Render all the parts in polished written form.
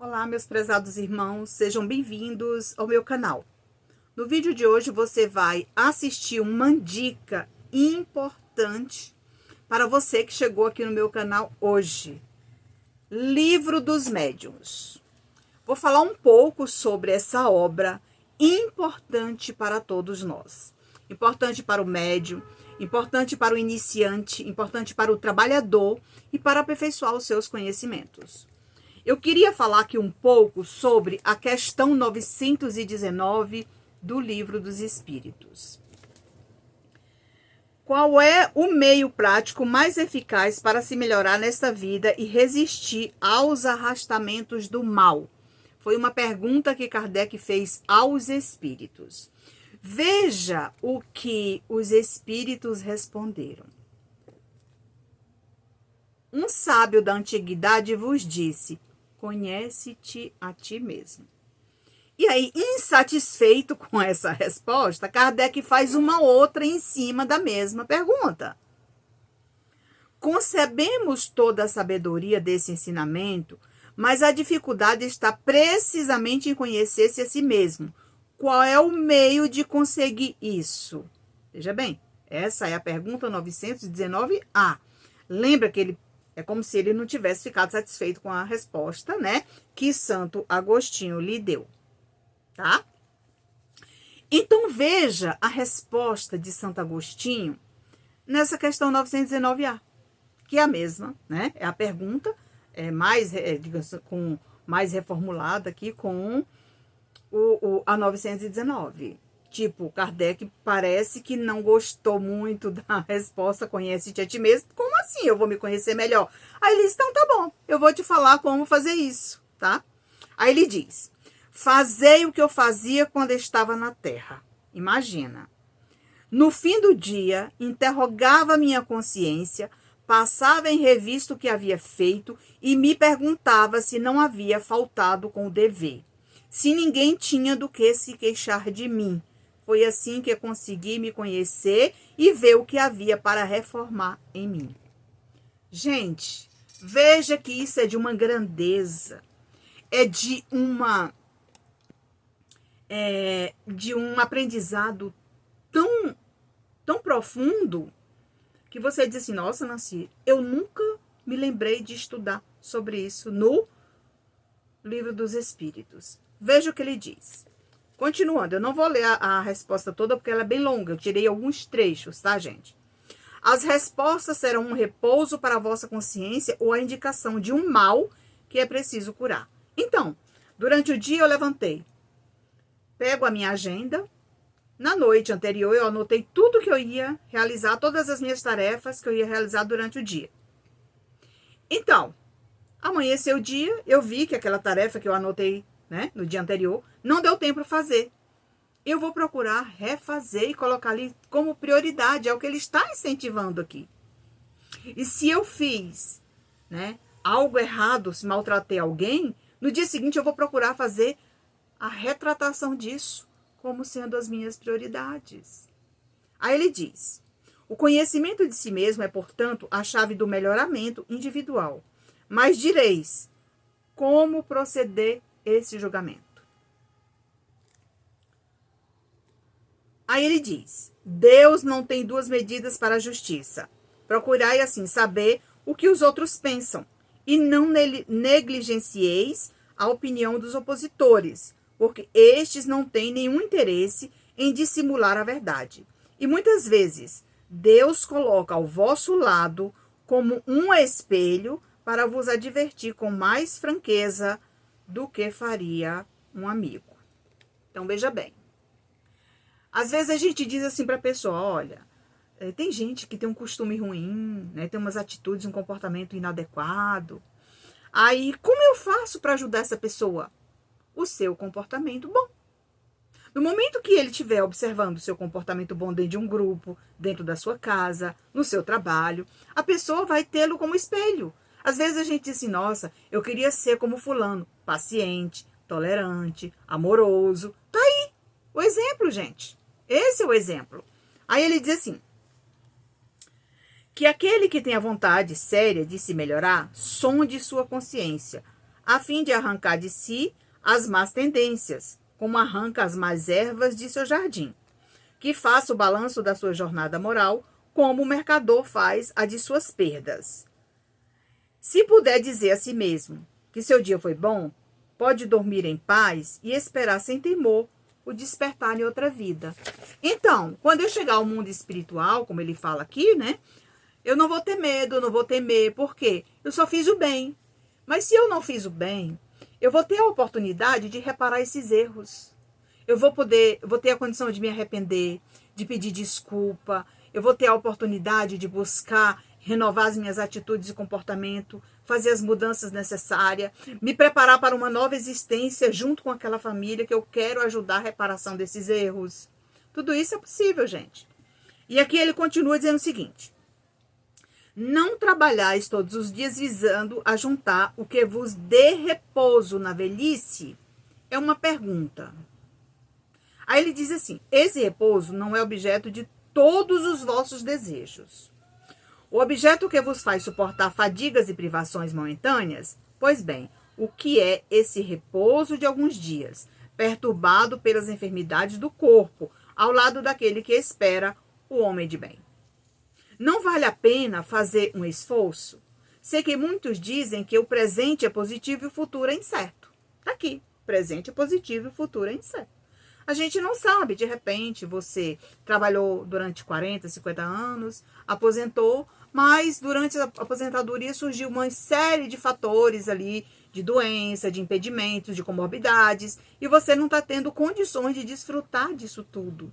Olá, meus prezados irmãos, sejam bem-vindos ao meu canal. No vídeo de hoje você vai assistir uma dica importante para você que chegou aqui no meu canal hoje. Livro dos Médiuns. Vou falar um pouco sobre essa obra importante para todos nós. Importante para o médium, importante para o iniciante, importante para o trabalhador e para aperfeiçoar os seus conhecimentos. Eu queria falar aqui um pouco sobre a questão 919 do Livro dos Espíritos. Qual é o meio prático mais eficaz para se melhorar nesta vida e resistir aos arrastamentos do mal? Foi uma pergunta que Kardec fez aos espíritos. Veja o que os espíritos responderam. Um sábio da antiguidade vos disse: conhece-te a ti mesmo. E aí, insatisfeito com essa resposta, Kardec faz uma outra em cima da mesma pergunta. Concebemos toda a sabedoria desse ensinamento, mas a dificuldade está precisamente em conhecer-se a si mesmo. Qual é o meio de conseguir isso? Veja bem, essa é a pergunta 919A. Lembra que ele é como se ele não tivesse ficado satisfeito com a resposta, né, que Santo Agostinho lhe deu, tá? Então, veja a resposta de Santo Agostinho nessa questão 919A, que é a mesma, né? É a pergunta digamos, mais reformulada aqui com a 919. Tipo, Kardec parece que não gostou muito da resposta, conhece-te a ti mesmo. Como assim eu vou me conhecer melhor? Aí ele diz, então tá bom, eu vou te falar como fazer isso, tá? Aí ele diz, fazei o que eu fazia quando estava na terra. Imagina. No fim do dia, interrogava minha consciência, passava em revista o que havia feito e me perguntava se não havia faltado com o dever. Se ninguém tinha do que se queixar de mim. Foi assim que eu consegui me conhecer e ver o que havia para reformar em mim. Gente, veja que isso é de uma grandeza, é de um aprendizado tão profundo que você diz assim, nossa, Nancy, eu nunca me lembrei de estudar sobre isso no Livro dos Espíritos. Veja o que ele diz. Continuando, eu não vou ler a resposta toda porque ela é bem longa, eu tirei alguns trechos, tá, gente? As respostas serão um repouso para a vossa consciência ou a indicação de um mal que é preciso curar. Então, durante o dia eu levantei, pego a minha agenda, na noite anterior eu anotei tudo que eu ia realizar, todas as minhas tarefas que eu ia realizar durante o dia. Então, amanheceu o dia, eu vi que aquela tarefa que eu anotei, né, no dia anterior, não deu tempo para fazer. Eu vou procurar refazer e colocar ali como prioridade, é o que ele está incentivando aqui. E se eu fiz, né, algo errado, se maltratei alguém, no dia seguinte eu vou procurar fazer a retratação disso como sendo as minhas prioridades. Aí ele diz, o conhecimento de si mesmo é, portanto, a chave do melhoramento individual. Mas direis, como proceder esse julgamento? Aí ele diz, Deus não tem duas medidas para a justiça. Procurai, assim, saber o que os outros pensam, e não negligencieis a opinião dos opositores, porque estes não têm nenhum interesse em dissimular a verdade. E muitas vezes, Deus coloca ao vosso lado como um espelho para vos advertir com mais franqueza do que faria um amigo. Então, veja bem. Às vezes a gente diz assim para a pessoa, olha, tem gente que tem um costume ruim, né, tem umas atitudes, um comportamento inadequado. Aí, como eu faço para ajudar essa pessoa? O seu comportamento bom. No momento que ele estiver observando o seu comportamento bom dentro de um grupo, dentro da sua casa, no seu trabalho, a pessoa vai tê-lo como espelho. Às vezes a gente diz assim, nossa, eu queria ser como fulano, paciente, tolerante, amoroso. Tá aí o exemplo, gente. Esse é o exemplo. Aí ele diz assim, que aquele que tem a vontade séria de se melhorar, sonde sua consciência, a fim de arrancar de si as más tendências, como arranca as más ervas de seu jardim. Que faça o balanço da sua jornada moral, como o mercador faz a de suas perdas. Se puder dizer a si mesmo que seu dia foi bom, pode dormir em paz e esperar sem temor o despertar em outra vida. Então, quando eu chegar ao mundo espiritual, como ele fala aqui, né? Eu não vou ter medo, eu não vou temer. Por quê? Eu só fiz o bem. Mas se eu não fiz o bem, eu vou ter a oportunidade de reparar esses erros. Eu vou ter a condição de me arrepender, de pedir desculpa. Eu vou ter a oportunidade de buscar renovar as minhas atitudes e comportamento, fazer as mudanças necessárias, me preparar para uma nova existência junto com aquela família que eu quero ajudar a reparação desses erros. Tudo isso é possível, gente. E aqui ele continua dizendo o seguinte: não trabalhais todos os dias visando ajuntar o que vos dê repouso na velhice? É uma pergunta. Aí ele diz assim: esse repouso não é objeto de todos os vossos desejos. O objeto que vos faz suportar fadigas e privações momentâneas? Pois bem, o que é esse repouso de alguns dias, perturbado pelas enfermidades do corpo, ao lado daquele que espera o homem de bem? Não vale a pena fazer um esforço? Sei que muitos dizem que o presente é positivo e o futuro é incerto. Tá aqui, presente é positivo e o futuro é incerto. A gente não sabe, de repente você trabalhou durante 40, 50 anos, aposentou, mas durante a aposentadoria surgiu uma série de fatores ali, de doença, de impedimentos, de comorbidades, e você não está tendo condições de desfrutar disso tudo.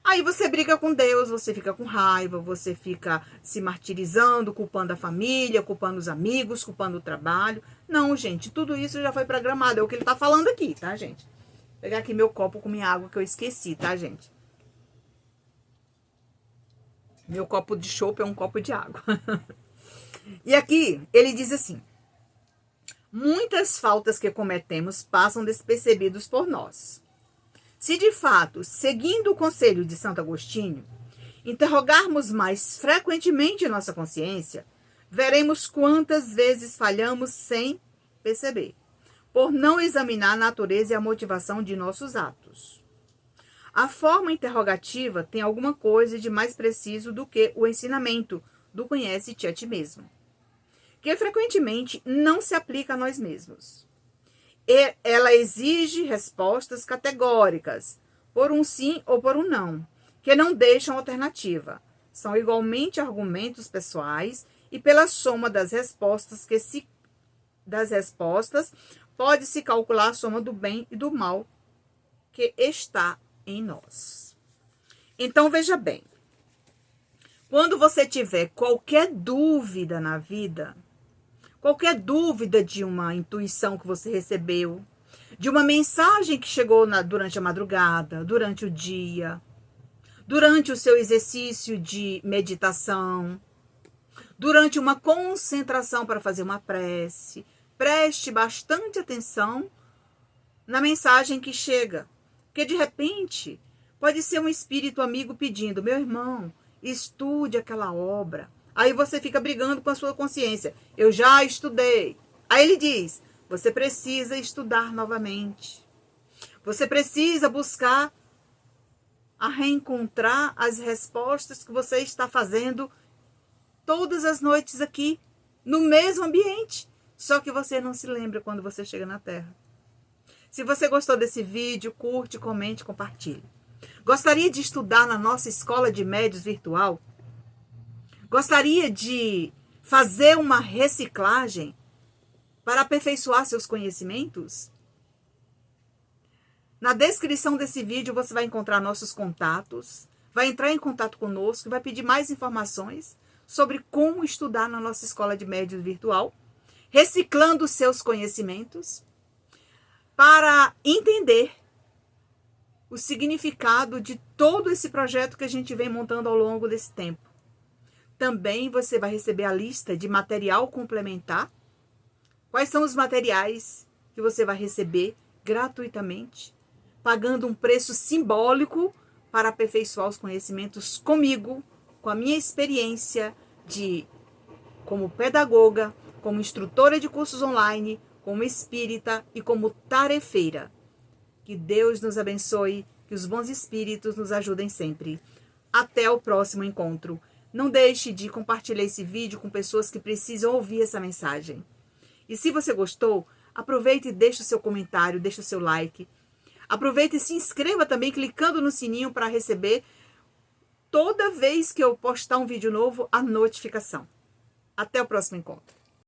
Aí você briga com Deus, você fica com raiva, você fica se martirizando, culpando a família, culpando os amigos, culpando o trabalho. Não, gente, tudo isso já foi programado, é o que ele está falando aqui, tá, gente? Vou pegar aqui meu copo com minha água que eu esqueci, tá, gente? Meu copo de chopp é um copo de água. E aqui ele diz assim: muitas faltas que cometemos passam despercebidos por nós. Se de fato, seguindo o conselho de Santo Agostinho, interrogarmos mais frequentemente nossa consciência, veremos quantas vezes falhamos sem perceber, por não examinar a natureza e a motivação de nossos atos. A forma interrogativa tem alguma coisa de mais preciso do que o ensinamento do conhece-te a ti mesmo, que frequentemente não se aplica a nós mesmos. Ela exige respostas categóricas, por um sim ou por um não, que não deixam alternativa. São igualmente argumentos pessoais e pela soma das respostas pode-se calcular a soma do bem e do mal que está em nós. Então, veja bem, quando você tiver qualquer dúvida na vida, qualquer dúvida de uma intuição que você recebeu, de uma mensagem que chegou durante a madrugada, durante o dia, durante o seu exercício de meditação, durante uma concentração para fazer uma prece, preste bastante atenção na mensagem que chega, porque de repente pode ser um espírito amigo pedindo: meu irmão, estude aquela obra. Aí você fica brigando com a sua consciência: eu já estudei. Aí ele diz: você precisa estudar novamente. Você precisa buscar a reencontrar as respostas que você está fazendo todas as noites aqui, no mesmo ambiente. Só que você não se lembra quando você chega na Terra. Se você gostou desse vídeo, curte, comente, compartilhe. Gostaria de estudar na nossa escola de médios virtual? Gostaria de fazer uma reciclagem para aperfeiçoar seus conhecimentos? Na descrição desse vídeo você vai encontrar nossos contatos, vai entrar em contato conosco e vai pedir mais informações sobre como estudar na nossa escola de médios virtual, reciclando seus conhecimentos para entender o significado de todo esse projeto que a gente vem montando ao longo desse tempo. Também você vai receber a lista de material complementar. Quais são os materiais que você vai receber gratuitamente, pagando um preço simbólico para aperfeiçoar os conhecimentos comigo, com a minha experiência como pedagoga, como instrutora de cursos online, como espírita e como tarefeira. Que Deus nos abençoe, que os bons espíritos nos ajudem sempre. Até o próximo encontro. Não deixe de compartilhar esse vídeo com pessoas que precisam ouvir essa mensagem. E se você gostou, aproveite e deixe o seu comentário, deixe o seu like. Aproveite e se inscreva também clicando no sininho para receber toda vez que eu postar um vídeo novo a notificação. Até o próximo encontro.